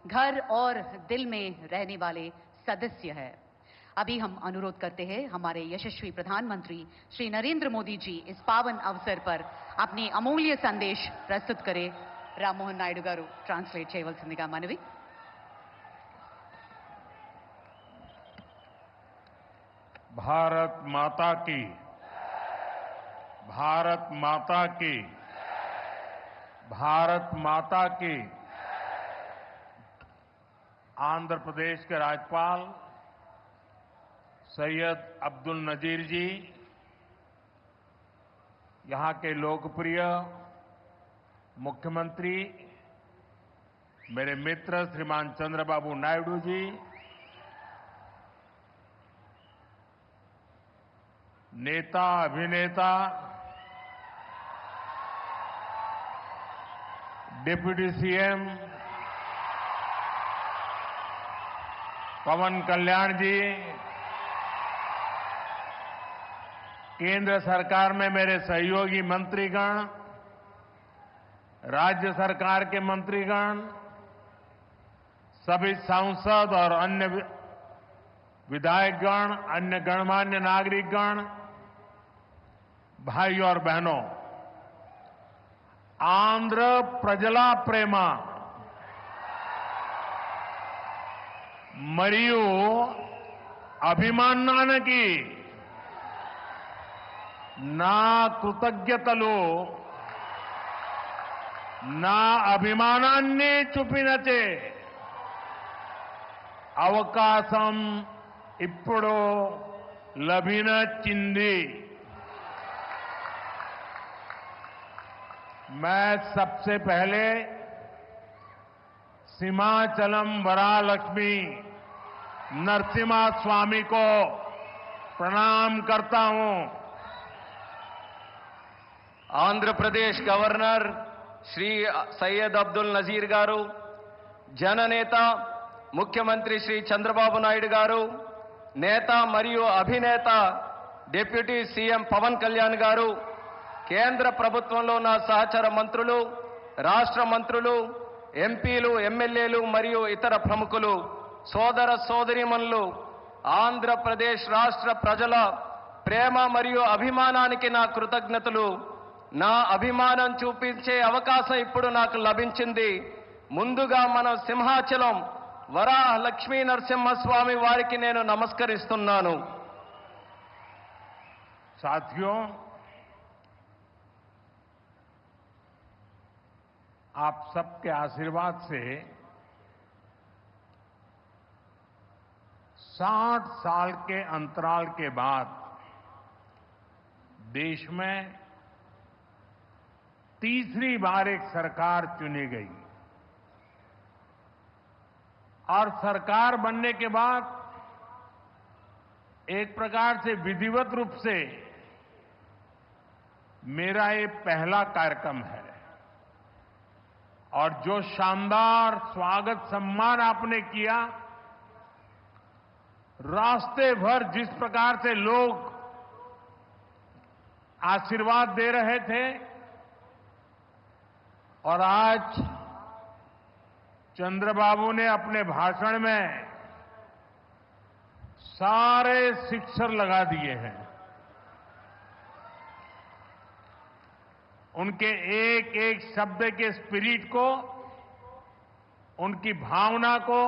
घर और दिल में रहने वाले सदस्य है। अभी हम अनुरोध करते हैं हमारे यशस्वी प्रधानमंत्री श्री नरेंद्र मोदी जी इस पावन अवसर पर अपने अमूल्य संदेश प्रस्तुत करें। राम मोहन नायडू गारू ट्रांसलेट చేయవలసిందిగా మనవి। भारत माता की, भारत माता की, भारत माता की। आंध्र प्रदेश के राज्यपाल सैयद अब्दुल नजीर जी, यहां के लोकप्रिय मुख्यमंत्री मेरे मित्र श्रीमान चंद्रबाबू नायडू जी, नेता अभिनेता डिप्टी सीएम पवन कल्याण जी, केंद्र सरकार में मेरे सहयोगी मंत्रीगण, राज्य सरकार के मंत्रीगण, सभी सांसद और अन्य विधायकगण, अन्य गणमान्य नागरिकगण, भाई और बहनों, आंध्र प्रजला प्रेम मरियु अभिमानानिकी ना कृतज्ञतलु ना అభిమానాన్ని చూపినచే అవకాశం ఇప్పుడు లభించింది। मैं सबसे पहले सीमाचलम वरालक्ष्मी नरसिम्हा स्वामी को प्रणाम करता हूं। आंध्र प्रदेश गवर्नर श्री सैयद अब्दुल नजीर गारू, जननेता मुख्यमंत्री श्री चंद्रबाबु नायडू गारू, नेता मरियु अभिनेता डिप्यूटी सीएम पवन कल्याण गारू, కేంద్ర ప్రభుత్వంలో నా సహచర మంత్రులు, రాష్ట్ర మంత్రులు, ఎంపీలు, ఎమ్మెల్యేలు మరియు ఇతర ప్రముఖులు, సోదర సోదరీమణులు, ఆంధ్రప్రదేశ్ రాష్ట్ర ప్రజల ప్రేమ మరియు అభిమానానికి నా కృతజ్ఞతలు। నా అభిమానం చూపించే అవకాశం ఇప్పుడు నాకు లభించింది। ముందుగా మన సింహాచలం వరాహ లక్ష్మీ నరసింహస్వామి వారికి నేను నమస్కరిస్తున్నాను। साथियों, आप सबके आशीर्वाद से 60 साल के अंतराल के बाद देश में तीसरी बार एक सरकार चुनी गई और सरकार बनने के बाद एक प्रकार से विधिवत रूप से मेरा ये पहला कार्यक्रम है और जो शानदार स्वागत सम्मान आपने किया, रास्ते भर जिस प्रकार से लोग आशीर्वाद दे रहे थे और आज चंद्रबाबू ने अपने भाषण में सारे सिक्सर लगा दिए हैं। उनके एक एक शब्द के स्पिरिट को, उनकी भावना को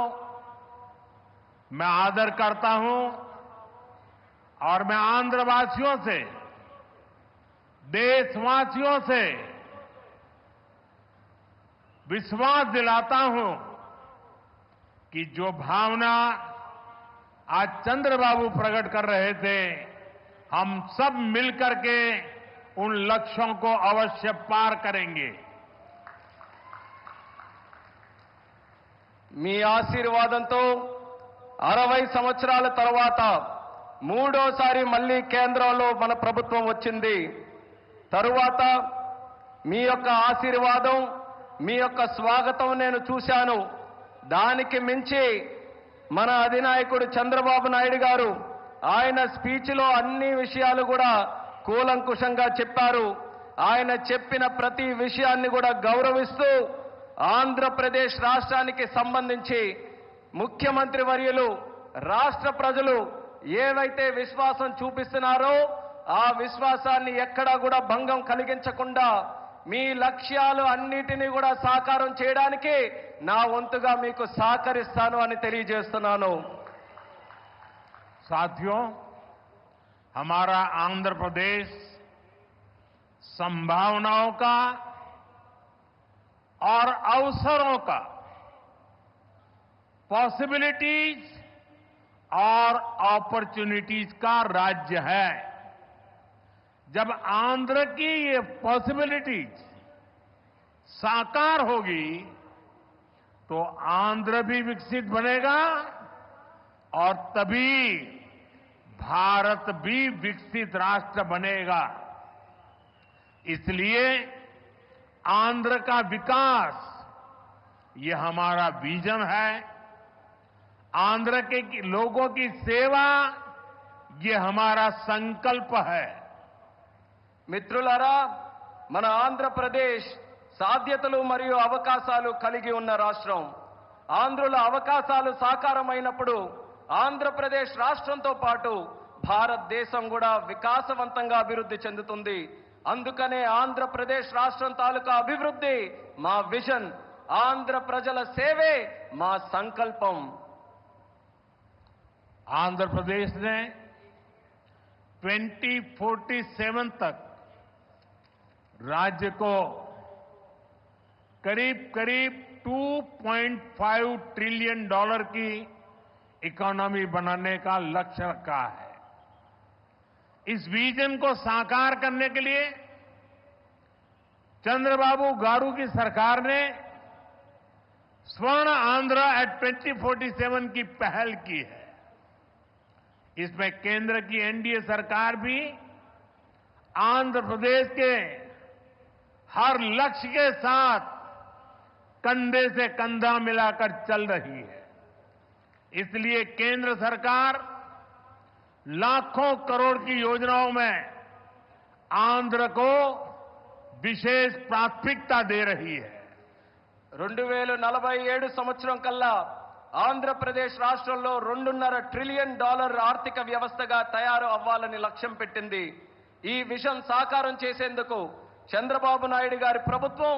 मैं आदर करता हूं और मैं आंध्रवासियों से, देशवासियों से विश्वास दिलाता हूं कि जो भावना आज चंद्रबाबू प्रकट कर रहे थे, हम सब मिलकर के उन लक्ष्यों को अवश्य पार करेंगे। మీ ఆశీర్వాదంతో 60 సంవత్సరాల తర్వాత మూడోసారి మళ్ళీ కేంద్రంలో మన ప్రభుత్వం వచ్చింది। తరువాత మీ యొక్క ఆశీర్వాదం, మీ యొక్క స్వాగతం నేను చూశాను। దానికి మించి మన అధినాయకుడు చంద్రబాబు నాయుడు గారు ఆయన స్పీచ్లో అన్ని విషయాలు కూడా కూలంకుషంగా చెప్పారు। ఆయన చెప్పిన ప్రతి విషయాన్ని కూడా గౌరవిస్తూ ఆంధ్రప్రదేశ్ రాష్ట్రానికి సంబంధించి ముఖ్యమంత్రి వర్యులు రాష్ట్ర ప్రజలు ఏవైతే విశ్వాసం చూపిస్తున్నారో ఆ విశ్వాసాన్ని ఎక్కడా కూడా భంగం కలిగించకుండా మీ లక్ష్యాలు అన్నిటినీ కూడా సాకారం చేయడానికి నా వంతుగా మీకు సహకరిస్తాను అని తెలియజేస్తున్నాను. साथियों, हमारा आंध्र प्रदेश संभावनाओं का और अवसरों का, पॉसिबिलिटीज और अपॉर्चुनिटीज का राज्य है. जब आंध्र की ये पॉसिबिलिटीज साकार होगी तो आंध्र भी विकसित बनेगा और तभी भारत भी विकसित राष्ट्र बनेगा. इसलिए आंध्र का विकास ये हमारा विजन है. आंध्र के लोगों की सेवा ये हमारा संकल्प है. మిత్రులారా, మన ఆంధ్రప్రదేశ్ సాధ్యతలు మరియు అవకాశాలు కలిగి ఉన్న రాష్ట్రం. ఆంధ్రుల అవకాశాలు సాకారమైనప్పుడు ఆంధ్రప్రదేశ్ రాష్ట్రంతో పాటు భారతదేశం కూడా వికాసవంతంగా అభివృద్ధి చెందుతుంది. అందుకనే ఆంధ్రప్రదేశ్ రాష్ట్రం తాలూకా అభివృద్ధి మా విజన్, ఆంధ్ర ప్రజల సేవే మా సంకల్పం. आंध्र प्रदेश ने 2047 तक राज्य को करीब करीब $2.5 ट्रिलियन की इकोनॉमी बनाने का लक्ष्य रखा है. इस विजन को साकार करने के लिए चंद्रबाबू गारू की सरकार ने स्वर्ण आंध्र एट 2047 की पहल की है. इसमें केंद्र की एनडीए सरकार भी आंध्र प्रदेश के हर लक्ष्य के साथ कंधे से कंधा मिलाकर चल रही है. इसलिए केंद्र सरकार लाखों करोड़ की योजनाओं में आंध्र को विशेष प्राथमिकता दे रही है. 2047 సంవత్సరం కల్లా ఆంధ్రప్రదేశ్ రాష్ట్రంలో $2.5 ట్రిలియన్ ఆర్థిక వ్యవస్థగా తయారు అవ్వాలని లక్ష్యం పెట్టింది. ఈ విజన్ సాకారం చేసేందుకు చంద్రబాబు నాయుడు గారి ప్రభుత్వం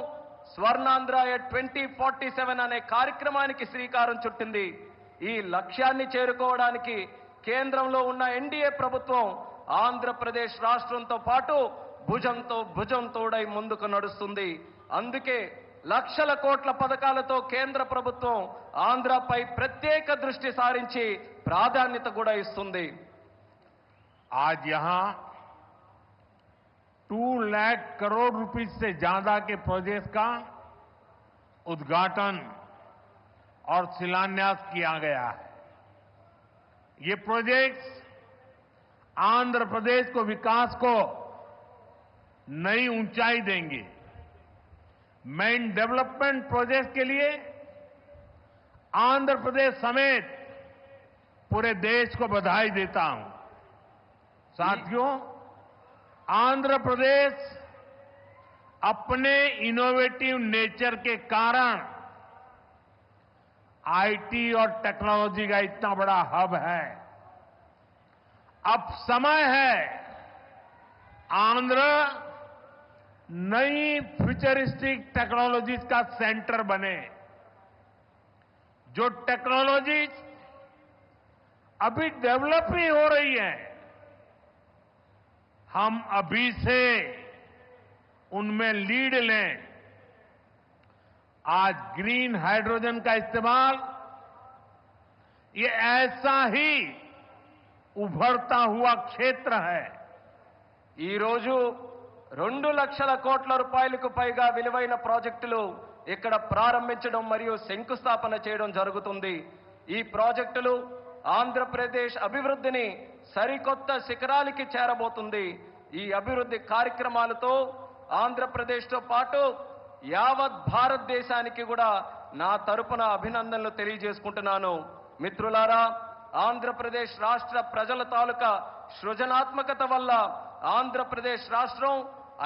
స్వర్ణాంధ్ర 2047 అనే కార్యక్రమానికి శ్రీకారం చుట్టింది. ఈ లక్ష్యాన్ని చేరుకోవడానికి కేంద్రంలో ఉన్న ఎన్డీఏ ప్రభుత్వం ఆంధ్రప్రదేశ్ రాష్ట్రంతో పాటు భుజంతో భుజం తోడై ముందుకు నడుస్తుంది. అందుకే లక్షల కోట్ల పథకాలతో కేంద్ర ప్రభుత్వం ఆంధ్రపై ప్రత్యేక దృష్టి సారించి ప్రాధాన్యత కూడా ఇస్తుంది. आज यहां 2 लाख करोड़ रुपए से ज्यादा के प्रोजेक्ट का उद्घाटन और शिलान्यास किया गया है. ये प्रोजेक्ट्स आंध्र प्रदेश को विकास को नई ऊंचाई देंगे. मैं इन डेवलपमेंट प्रोजेक्ट के लिए आंध्र प्रदेश समेत पूरे देश को बधाई देता हूं. साथियों, आंध्र प्रदेश अपने इनोवेटिव नेचर के कारण आईटी और टेक्नोलॉजी का इतना बड़ा हब है. अब समय है आंध्र नई फ्यूचरिस्टिक टेक्नोलॉजीज का सेंटर बने. जो टेक्नोलॉजीज अभी डेवलप ही हो रही है, हम अभी से उनमें लीड लें. आज ग्रीन हाइड्रोजन का इस्तेमाल ये ऐसा ही उभरता हुआ क्षेत्र है. ఈ రోజు 2 లక్షల కోట్ల రూపాయలకు పైగా విలువైన ప్రాజెక్టులు ఇక్కడ ప్రారంభించడం మరియు శంకుస్థాపన చేయడం జరుగుతుంది. ఈ ప్రాజెక్టులు ఆంధ్రప్రదేశ్ అభివృద్ధిని సరికొత్త శిఖరాలకి చేరబోతుంది. ఈ అభివృద్ధి కార్యక్రమాలతో ఆంధ్రప్రదేశ్తో పాటు యావత్ భారతదేశానికి కూడా నా తరపున అభినందనలు తెలియజేసుకుంటున్నాను. మిత్రులారా, ఆంధ్రప్రదేశ్ రాష్ట్ర ప్రజల తాలూకా సృజనాత్మకత వల్ల ఆంధ్రప్రదేశ్ రాష్ట్రం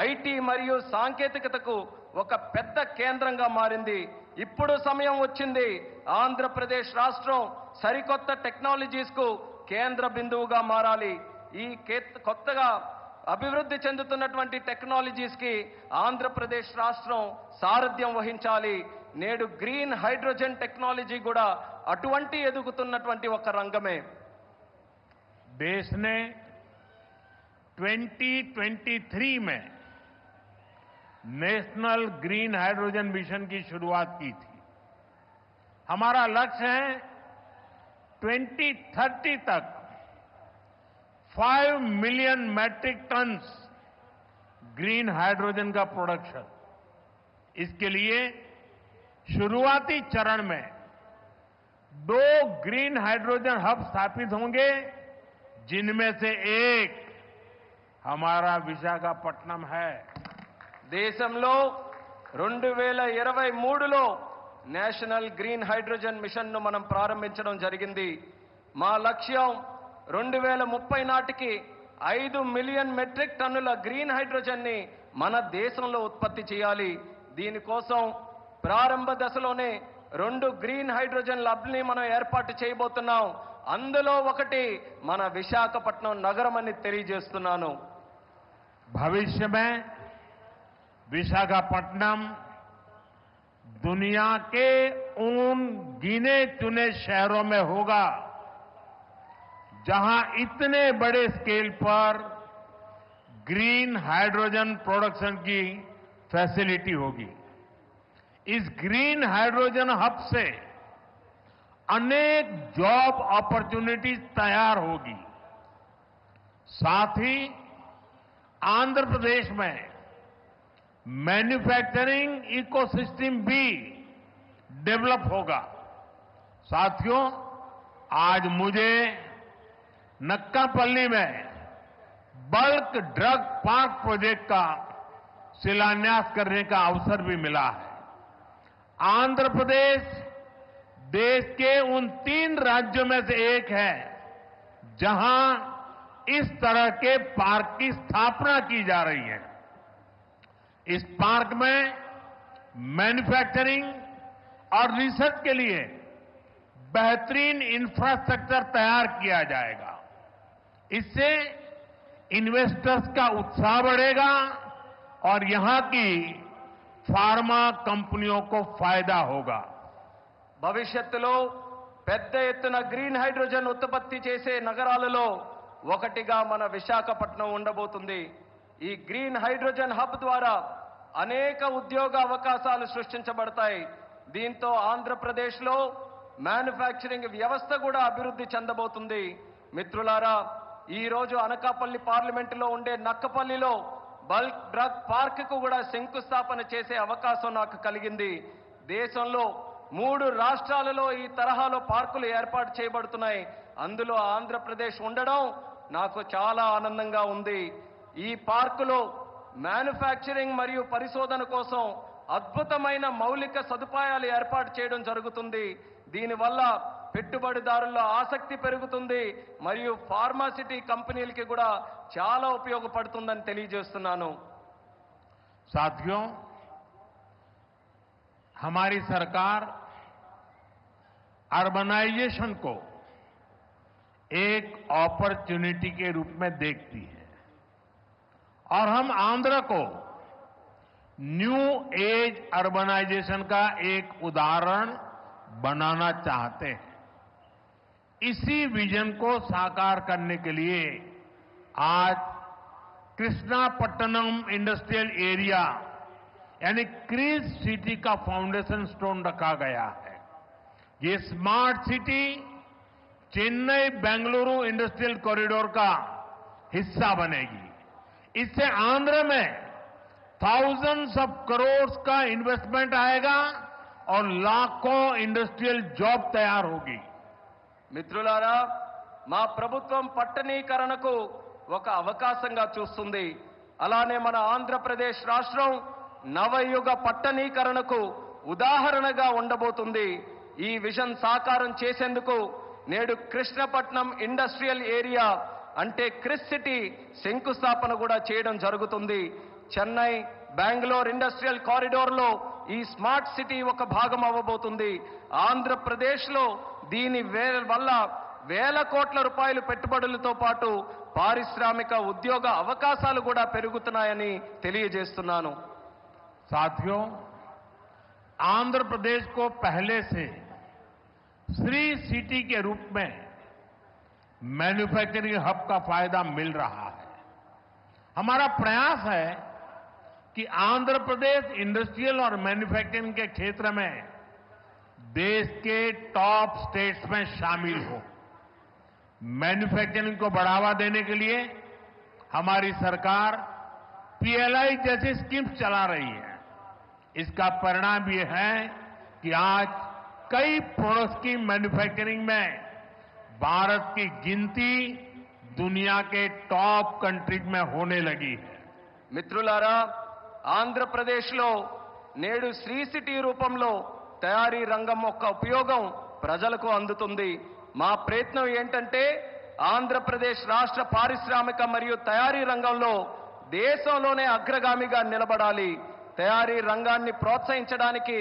ఐటీ మరియు సాంకేతికతకు ఒక పెద్ద కేంద్రంగా మారింది. ఇప్పుడు సమయం వచ్చింది. ఆంధ్రప్రదేశ్ రాష్ట్రం సరికొత్త టెక్నాలజీస్ కు కేంద్ర బిందువుగా మారాలి. ఈ కొత్తగా అభివృద్ధి చెందుతున్నటువంటి టెక్నాలజీస్ కి ఆంధ్రప్రదేశ్ రాష్ట్రం సారథ్యం వహించాలి. నేడు గ్రీన్ హైడ్రోజన్ టెక్నాలజీ కూడా అటువంటి ఎదుగుతున్నటువంటి ఒక రంగమే. देश ने 2023 में नेशनल ग्रीन हाइड्रोजन मिशन की शुरुआत की थी. हमारा लक्ष्य है 2030 तक 5 million metric tons green hydrogen का प्रोडक्शन. इसके लिए शुरुआती चरण में 2 ग्रीन हाइड्रोजन हब स्थापित होंगे, जिनमें से एक हमारा विशाखापट्टनम है. దేశంలో 2023లో నేషనల్ గ్రీన్ హైడ్రోజన్ మిషన్ ను మనం ప్రారంభించడం జరిగింది. మా లక్ష్యం 2030 నాటికి 5 మిలియన్ మెట్రిక్ టన్నుల గ్రీన్ హైడ్రోజన్ ని మన దేశంలో ఉత్పత్తి చేయాలి. దీనికోసం ప్రారంభ దశలోనే 2 గ్రీన్ హైడ్రోజన్ ల్యాబ్‌ని మనం ఏర్పాటు చేయబోతున్నాం. అందులో ఒకటి మన విశాఖపట్నం నగరం అని తెలియజేస్తున్నాను. भविष्य में विशाखापट्टनम दुनिया के उन गिने चुने शहरों में होगा जहां इतने बड़े स्केल पर ग्रीन हाइड्रोजन प्रोडक्शन की फैसिलिटी होगी. इस ग्रीन हाइड्रोजन हब से अनेक जॉब अपॉर्चुनिटीज तैयार होगी. साथ ही आंध्र प्रदेश में मैन्युफैक्चरिंग इकोसिस्टम भी डेवलप होगा. साथियों, आज मुझे नक्कापल्ली में बल्क ड्रग पार्क प्रोजेक्ट का शिलान्यास करने का अवसर भी मिला है. आंध्र प्रदेश देश के उन 3 राज्यों में से एक है जहां इस तरह के पार्क की स्थापना की जा रही है. इस पार्क में मैन्युफैक्चरिंग और रिसर्च के लिए बेहतरीन इंफ्रास्ट्रक्चर तैयार किया जाएगा. इससे इन्वेस्टर्स का उत्साह बढ़ेगा और यहां की फार्मा कंपनियों को फायदा होगा. భవిష్యత్తులో పెద్ద ఎత్తున గ్రీన్ హైడ్రోజన్ ఉత్పత్తి చేసే నగరాలలో ఒకటిగా మన విశాఖపట్నం ఉండబోతుంది. ఈ గ్రీన్ హైడ్రోజన్ హబ్ ద్వారా అనేక ఉద్యోగ అవకాశాలు సృష్టించబడతాయి. దీంతో ఆంధ్రప్రదేశ్లో మ్యానుఫ్యాక్చరింగ్ వ్యవస్థ కూడా అభివృద్ధి చెందబోతుంది. మిత్రులారా, ఈ రోజు అనకాపల్లి పార్లమెంటులో ఉండే నక్కపల్లిలో బల్క్ డ్రగ్ పార్క్ కు కూడా శంకుస్థాపన చేసే అవకాశం నాకు కలిగింది. దేశంలో 3 రాష్ట్రాలలో ఈ తరహాలో పార్కులు ఏర్పాటు చేయబడుతున్నాయి. అందులో ఆంధ్రప్రదేశ్ ఉండడం నాకు చాలా ఆనందంగా ఉంది. ఈ పార్కులో మ్యానుఫ్యాక్చరింగ్ మరియు పరిశోధన కోసం అద్భుతమైన మౌలిక సదుపాయాలు ఏర్పాటు చేయడం జరుగుతుంది. దీనివల్ల పెట్టుబడిదారుల్లో ఆసక్తి పెరుగుతుంది మరియు ఫార్మాసిటీ కంపెనీలకి కూడా చాలా ఉపయోగపడుతుందని తెలియజేస్తున్నాను. साथियों, हमारी सरकार अर्बनाइजेशन को एक अपॉर्चुनिटी के रूप में देखती है और हम आंध्र को न्यू एज अर्बनाइजेशन का एक उदाहरण बनाना चाहते हैं. इसी विजन को साकार करने के लिए आज कृष्णापट्टनम इंडस्ट्रियल एरिया यानी क्रीज सिटी का फाउंडेशन स्टोन रखा गया है. ये smart city Chennai Bengaluru industrial corridor का हिस्सा बनेगी. इससे आंध्र में थाउजेंड्स ऑफ करोड़ का इन्वेस्टमेंट आएगा और लाखों इंडस्ट्रियल जॉब तैयार होगी. మిత్రులారా, మా ప్రభుత్వం పట్టణీకరణకు ఒక అవకాశంగా చూస్తుంది. అలానే మన ఆంధ్రప్రదేశ్ రాష్ట్రం నవయుగ పట్టణీకరణకు ఉదాహరణగా ఉండబోతుంది. ఈ విజన్ సాకారం చేసేందుకు నేడు కృష్ణపట్నం ఇండస్ట్రియల్ ఏరియా అంటే క్రిస్ సిటీ శంకుస్థాపన కూడా చేయడం జరుగుతుంది. చెన్నై బెంగళూరు ఇండస్ట్రియల్ కారిడోర్లో ఈ స్మార్ట్ సిటీ ఒక భాగం అవ్వబోతుంది. ఆంధ్రప్రదేశ్లో దీని వల్ల వేల కోట్ల రూపాయలు పెట్టుబడులతో పాటు పారిశ్రామిక ఉద్యోగ అవకాశాలు కూడా పెరుగుతున్నాయని తెలియజేస్తున్నాను. साथियों, आंध्र प्रदेश को पहले से श्री सिटी के रूप में मैन्युफैक्चरिंग हब का फायदा मिल रहा है. हमारा प्रयास है कि आंध्र प्रदेश इंडस्ट्रियल और मैन्युफैक्चरिंग के क्षेत्र में देश के टॉप स्टेट्स में शामिल हो. मैन्युफैक्चरिंग को बढ़ावा देने के लिए हमारी सरकार पीएलआई जैसी स्कीम्स चला रही है. इसका परिणाम ये है कि आज कई प्रोडक्ट्स की मैन्युफैक्चरिंग में भारत की गिनती दुनिया के टॉप कंट्रीज में होने लगी है. మిత్రులారా, ఆంధ్రప్రదేశ్లో నేడు శ్రీ సిటీ రూపంలో తయారీ రంగం యొక్క ఉపయోగం ప్రజలకు అందుతుంది. మా ప్రయత్నం ఏంటంటే ఆంధ్రప్రదేశ్ రాష్ట్ర పారిశ్రామిక మరియు తయారీ రంగంలో దేశంలోనే అగ్రగామిగా నిలబడాలి. తయారీ రంగాన్ని ప్రోత్సహించడానికి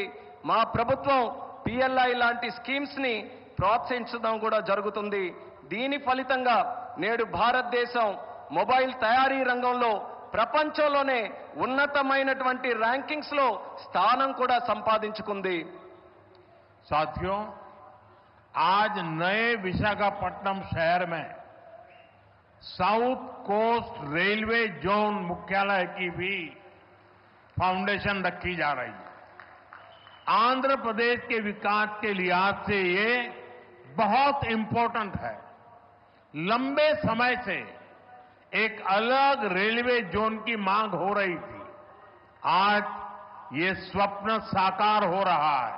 మా ప్రభుత్వం పిఎల్ఐ లాంటి స్కీమ్స్ ని ప్రోత్సహించడం కూడా జరుగుతుంది. దీని ఫలితంగా నేడు భారతదేశం మొబైల్ తయారీ రంగంలో ప్రపంచంలోనే ఉన్నతమైనటువంటి ర్యాంకింగ్స్ లో స్థానం కూడా సంపాదించుకుంది. साथियों, आज नए विशाखापट्टनम शहर में साउथ कोस्ट रेलवे जोन मुख्यालय की भी फाउंडेशन रखी जा रही है. आंध्र प्रदेश के विकास के लिहाज से ये बहुत इंपॉर्टेंट है. लंबे समय से एक अलग रेलवे जोन की मांग हो रही थी. आज ये स्वप्न साकार हो रहा है.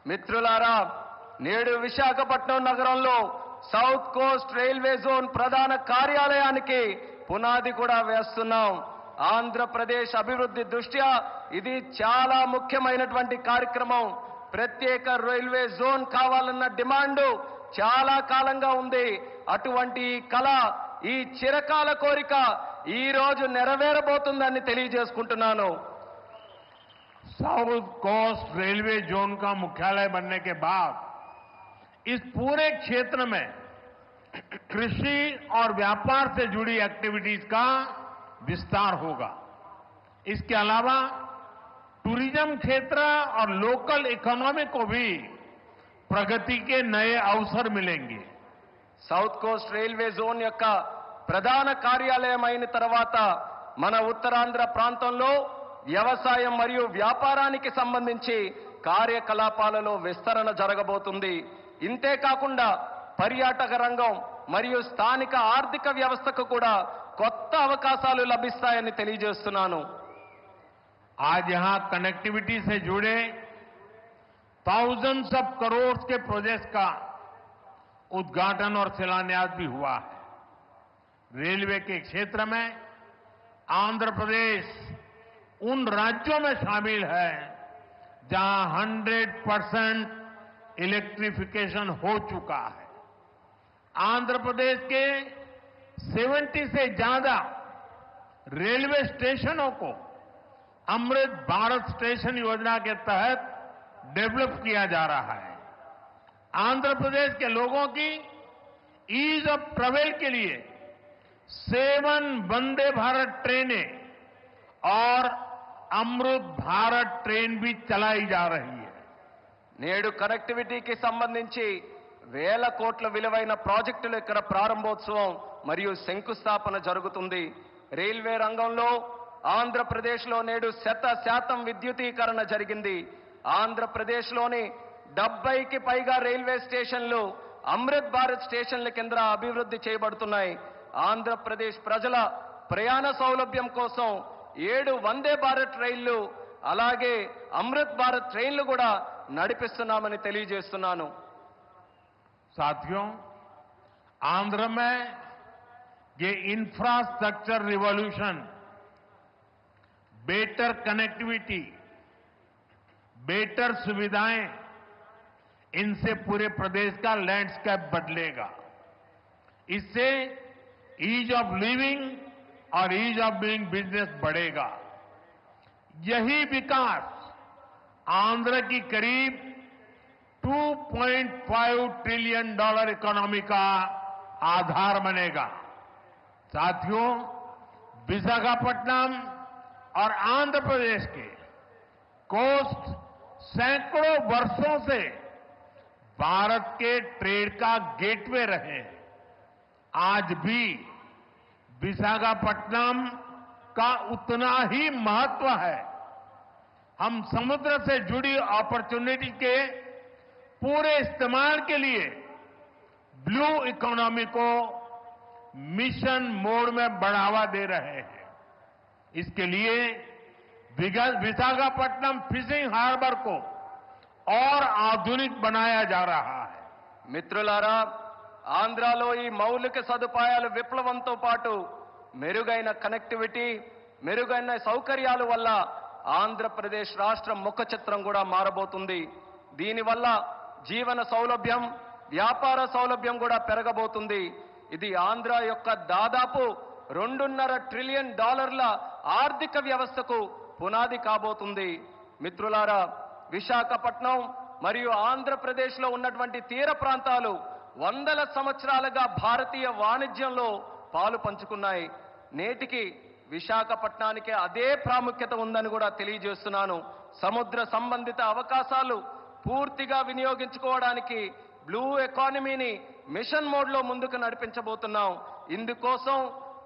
మిత్రులారా, నేడు విశాఖపట్నం నగరంలో సౌత్ కోస్ట్ రైల్వే జోన్ ప్రధాన కార్యాలయానికి పునాది కూడా వేస్తున్నాం. ఆంధ్రప్రదేశ్ అభివృద్ధి దృష్ట్యా ఇది చాలా ముఖ్యమైనటువంటి కార్యక్రమం. ప్రత్యేక రైల్వే జోన్ కావాలన్న డిమాండ్ చాలా కాలంగా ఉంది. అటువంటి ఈ కళ, ఈ చిరకాల కోరిక ఈ రోజు నెరవేరబోతుందని తెలియజేసుకుంటున్నాను. साउथ कोस्ट रेलवे जोन का मुख्यालय बनने के बाद इस पूरे क्षेत्र में कृषि और व्यापार से जुड़ी एक्टिविटीज का विस्तार होगा. इसके अलावा टूरिज्म क्षेत्र और लोकल इकोनॉमी को भी प्रगति के नए अवसर मिलेंगे. సౌత్ కోస్ట్ రైల్వే జోన్ యొక్క ప్రధాన కార్యాలయం అయిన తర్వాత మన ఉత్తరాంధ్ర ప్రాంతంలో వ్యవసాయం మరియు వ్యాపారానికి సంబంధించి కార్యకలాపాలలో విస్తరణ జరగబోతుంది. ఇంతే కాకుండా పర్యాటక రంగం మరియు స్థానిక ఆర్థిక వ్యవస్థకు కూడా కొత్త అవకాశాలు లభిస్తాయని తెలియజేస్తున్నాను. आज यहां कनेक्टिविटी से जुड़े thousands ऑफ करोड़ के प्रोजेक्ट्स का उद्घाटन और शिलान्यास भी हुआ है. रेलवे के क्षेत्र में आंध्र प्रदेश उन राज्यों में शामिल है जहां 100% इलेक्ट्रिफिकेशन हो चुका है. आंध्र प्रदेश के 70 से ज्यादा रेलवे स्टेशनों को अमृत भारत स्टेशन योजना के तहत डेवलप किया जा रहा है. आंध्र प्रदेश के लोगों की ईज ऑफ ट्रेवल के लिए 7 वंदे भारत ट्रेनें और अमृत भारत ट्रेन भी चलाई जा रही है. నేడు కనెక్టివిటీకి సంబంధించి వేల కోట్ల విలువైన ప్రాజెక్టుల ఇక్కడ ప్రారంభోత్సవం మరియు శంకుస్థాపన జరుగుతుంది. రైల్వే రంగంలో ఆంధ్రప్రదేశ్లో నేడు 100% విద్యుతీకరణ జరిగింది. ఆంధ్రప్రదేశ్లోని 70కి పైగా రైల్వే స్టేషన్లు అమృత్ భారత్ స్టేషన్ల కింద అభివృద్ధి చేయబడుతున్నాయి. ఆంధ్రప్రదేశ్ ప్రజల ప్రయాణ సౌలభ్యం కోసం 7 వందే భారత్ రైళ్లు అలాగే అమృత్ భారత్ ట్రైన్లు కూడా నడిపిస్తున్నామని తెలియజేస్తున్నాను. साथियों, आंध्र में ये infrastructure revolution, better connectivity, better सुविधाएं, इनसे पूरे प्रदेश का लैंडस्केप बदलेगा. इससे ईज ऑफ लिविंग और ईज ऑफ डूइंग बिजनेस बढ़ेगा. यही विकास आंध्र की करीब $2.5 ट्रिलियन इकोनॉमी का आधार बनेगा। साथियों, विशाखापट्टनम और आंध्र प्रदेश के कोस्ट सैकड़ों वर्षों से भारत के ट्रेड का गेटवे रहे हैं। आज भी विशाखापट्टनम का उतना ही महत्व है। हम समुद्र से जुड़ी अपॉर्चुनिटी के पूरे इस्तेमाल के लिए ब्लू इकोनॉमी को मिशन मोड में बढ़ावा दे रहे हैं। इसके लिए विशाखापट्टनम फिशिंग हार्बर को और आधुनिक बनाया जा रहा है। మిత్రులారా, ఆంధ్రాలో ఈ మౌలిక సదుపాయాల విప్లవంతో పాటు మెరుగైన కనెక్టివిటీ, మెరుగైన సౌకర్యాల వల్ల ఆంధ్రప్రదేశ్ రాష్ట్రం ముఖ చిత్రం కూడా మారబోతుంది. దీనివల్ల జీవన సౌలభ్యం, వ్యాపార సౌలభ్యం కూడా పెరగబోతుంది. ఇది ఆంధ్ర యొక్క దాదాపు $2.5 ట్రిలియన్ ఆర్థిక వ్యవస్థకు పునాది కాబోతుంది. మిత్రులారా, విశాఖపట్నం మరియు ఆంధ్రప్రదేశ్లో ఉన్నటువంటి తీర ప్రాంతాలు వందల సంవత్సరాలుగా భారతీయ వాణిజ్యంలో పాలు పంచుకున్నాయి. నేటికి విశాఖపట్నానికి అదే ప్రాముఖ్యత ఉందని కూడా తెలియజేస్తున్నాను. సముద్ర సంబంధిత అవకాశాలు పూర్తిగా వినియోగించుకోవడానికి బ్లూ ఎకానమీని మిషన్ మోడ్లో ముందుకు నడిపించబోతున్నాం. ఇందుకోసం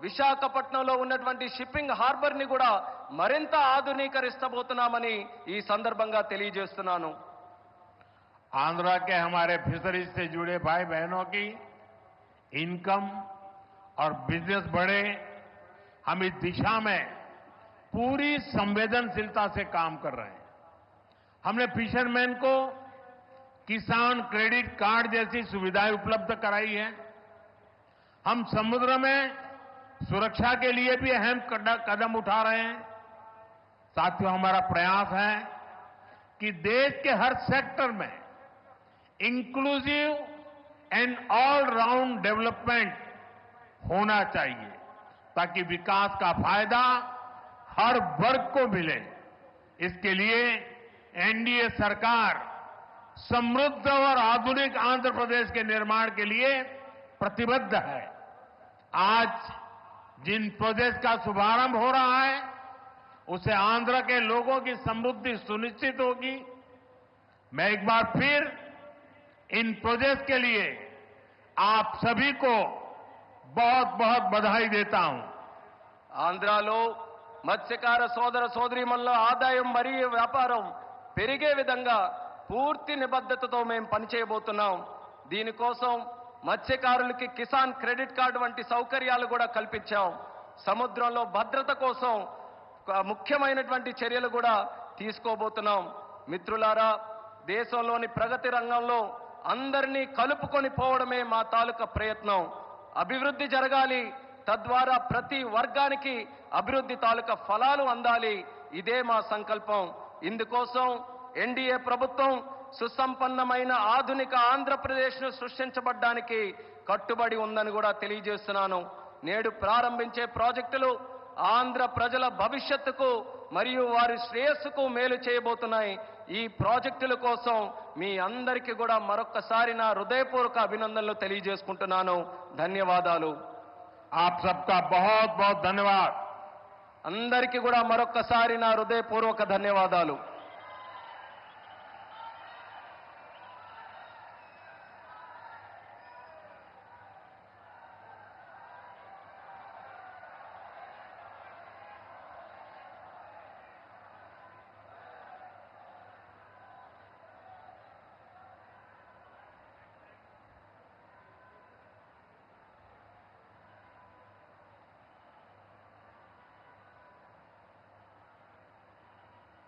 విశాఖపట్నంలో ఉన్నటువంటి షిప్పింగ్ హార్బర్ని కూడా మరింత ఆధునీకరిస్తబోతున్నామని ఈ సందర్భంగా తెలియజేస్తున్నాను. आंध्र के हमारे फिशरीज से जुड़े भाई बहनों की इनकम और बिजनेस बढ़े, हम इस दिशा में पूरी संवेदनशीलता से काम कर रहे हैं। हमने फिशरमैन को किसान क्रेडिट कार्ड जैसी सुविधाएं उपलब्ध कराई है। हम समुद्र में सुरक्षा के लिए भी अहम कदम उठा रहे हैं। साथियों, हमारा प्रयास है कि देश के हर सेक्टर में inclusive and all round development होना चाहिए, ताकि विकास का फायदा हर वर्ग को मिले। इसके लिए एनडीए सरकार समृद्ध और आधुनिक आंध्र प्रदेश के निर्माण के लिए प्रतिबद्ध है। आज जिन प्रोजेक्ट का शुभारंभ हो रहा है, उससे आंध्र के लोगों की समृद्धि सुनिश्चित होगी। मैं एक बार फिर इन प्रोजेक्ट के लिए आप सभी को बहुत बहुत बधाई देता हूं। ఆంధ్రాలో మత్స్యకార సోదర సోదరీమణుల ఆదాయం మరియు వ్యాపారం పెరిగే విధంగా పూర్తి నిబద్ధతతో మేము పనిచేయబోతున్నాం. దీనికోసం మత్స్యకారులకి కిసాన్ క్రెడిట్ కార్డు వంటి సౌకర్యాలు కూడా కల్పించాం. సముద్రంలో భద్రత కోసం ముఖ్యమైనటువంటి చర్యలు కూడా తీసుకోబోతున్నాం. మిత్రులారా, దేశంలోని ప్రగతి రంగంలో అందరినీ కలుపుకొని పోవడమే మా తాలూకా ప్రయత్నం. అభివృద్ధి జరగాలి, తద్వారా ప్రతి వర్గానికి అభివృద్ధి తాలూకా ఫలాలు అందాలి. ఇదే మా సంకల్పం. ఇందుకోసం ఎన్డీఏ ప్రభుత్వం సుసంపన్నమైన ఆధునిక ఆంధ్రప్రదేశ్ను సృష్టించబడ్డానికి కట్టుబడి ఉందని కూడా తెలియజేస్తున్నాను. నేడు ప్రారంభించే ప్రాజెక్టులు ఆంధ్ర ప్రజల భవిష్యత్తుకు మరియు వారి శ్రేయస్సుకు మేలు చేయబోతున్నాయి. ఈ ప్రాజెక్టుల కోసం మీ అందరికీ కూడా మరొక్కసారి నా హృదయపూర్వక అభినందనలు తెలియజేసుకుంటున్నాను. ధన్యవాదాలు. आप सबका बहुत बहुत धन्यवाद. అందరికీ కూడా మరొక్కసారి నా హృదయపూర్వక ధన్యవాదాలు.